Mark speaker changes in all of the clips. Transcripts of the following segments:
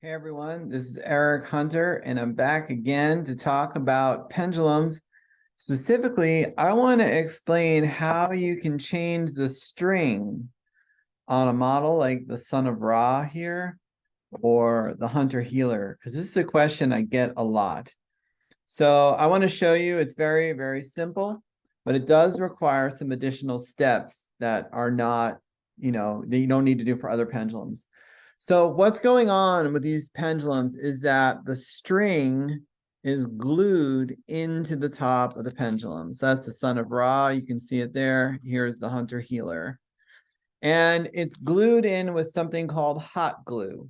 Speaker 1: Hey everyone, this is Eric Hunter, and I'm back again to talk about pendulums. Specifically, I want to explain how you can change the string on a model like the Son of Ra here or the Hunter Healer, because this is a question I get a lot. So I want to show you it's very, very simple, but it does require some additional steps that are not, that you don't need to do for other pendulums. So what's going on with these pendulums is that the string is glued into the top of the pendulum. So that's the Son of Ra. You can see it there. Here's the Hunter Healer. And it's glued in with something called hot glue.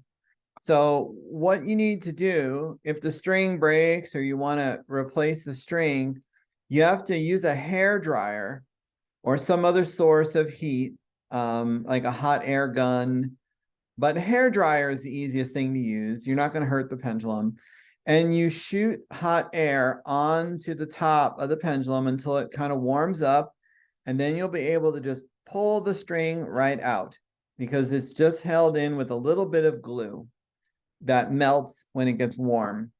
Speaker 1: So what you need to do, if the string breaks or you want to replace the string, you have to use a hair dryer or some other source of heat, like a hot air gun. But hair dryer is the easiest thing to use. You're not going to hurt the pendulum. And you shoot hot air onto the top of the pendulum until it kind of warms up. And then you'll be able to just pull the string right out because it's just held in with a little bit of glue that melts when it gets warm.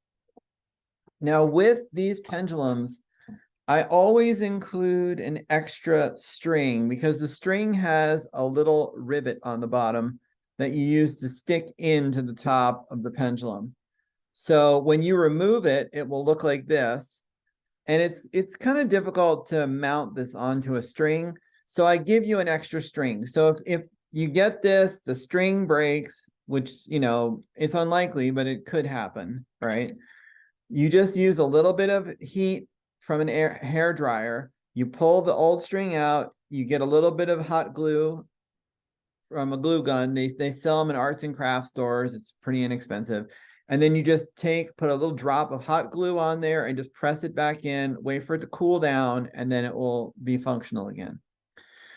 Speaker 1: Now, with these pendulums, I always include an extra string because the string has a little rivet on the bottom that you use to stick into the top of the pendulum. So when you remove it, it will look like this. And it's kind of difficult to mount this onto a string. So I give you an extra string. So if you get this, the string breaks, which, it's unlikely, but it could happen, right? You just use a little bit of heat from an hair dryer. You pull the old string out. You get a little bit of hot glue from a glue gun. They sell them in arts and crafts stores. It's pretty inexpensive. And then you just put a little drop of hot glue on there and just press it back in, wait for it to cool down, and then it will be functional again.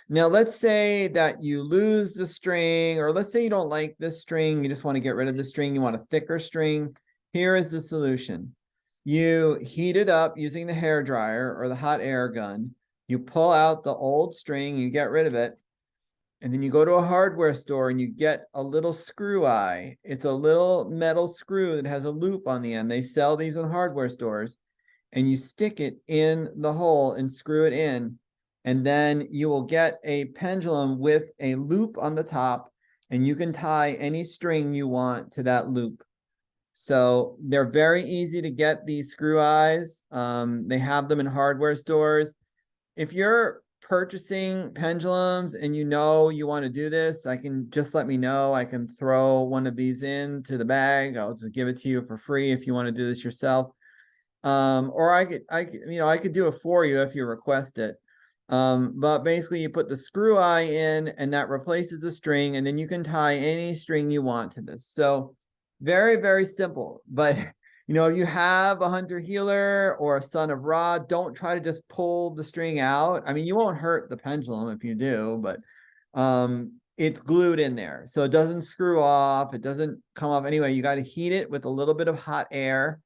Speaker 1: Now, let's say that you lose the string, or let's say you don't like this string, you just want to get rid of the string, you want a thicker string. Here is the solution. You heat it up using the hair dryer or the hot air gun. You pull out the old string, you get rid of it, and then you go to a hardware store and you get a little screw eye. It's a little metal screw that has a loop on the end. They sell these in hardware stores, and you stick it in the hole and screw it in. And then you will get a pendulum with a loop on the top, and you can tie any string you want to that loop. So they're very easy to get, these screw eyes. They have them in hardware stores. If you're purchasing pendulums and you want to do this, I can just let me know. I can throw one of these into the bag. I'll just give it to you for free if you want to do this yourself. Or I could do it for you if you request it. But basically you put the screw eye in and that replaces the string, and then you can tie any string you want to this. So very, very simple. But if you have a Hunter Healer or a Son of Ra, don't try to just pull the string out. I mean, you won't hurt the pendulum if you do, but it's glued in there. So it doesn't screw off. It doesn't come off anyway. You got to heat it with a little bit of hot air.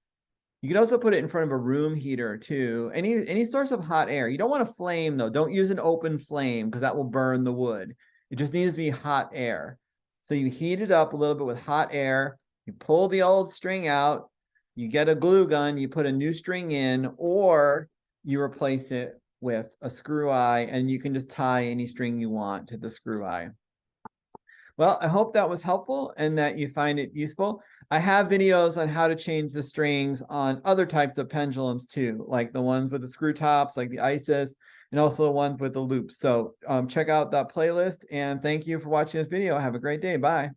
Speaker 1: You can also put it in front of a room heater too. Any source of hot air. You don't want a flame though. Don't use an open flame because that will burn the wood. It just needs to be hot air. So you heat it up a little bit with hot air. You pull the old string out. You get a glue gun. You put a new string in, or you replace it with a screw eye, and you can just tie any string you want to the screw eye. Well, I hope that was helpful and that you find it useful. I have videos on how to change the strings on other types of pendulums too, like the ones with the screw tops, like the Isis, and also the ones with the loops. So check out that playlist, and thank you for watching this video. Have a great day. Bye.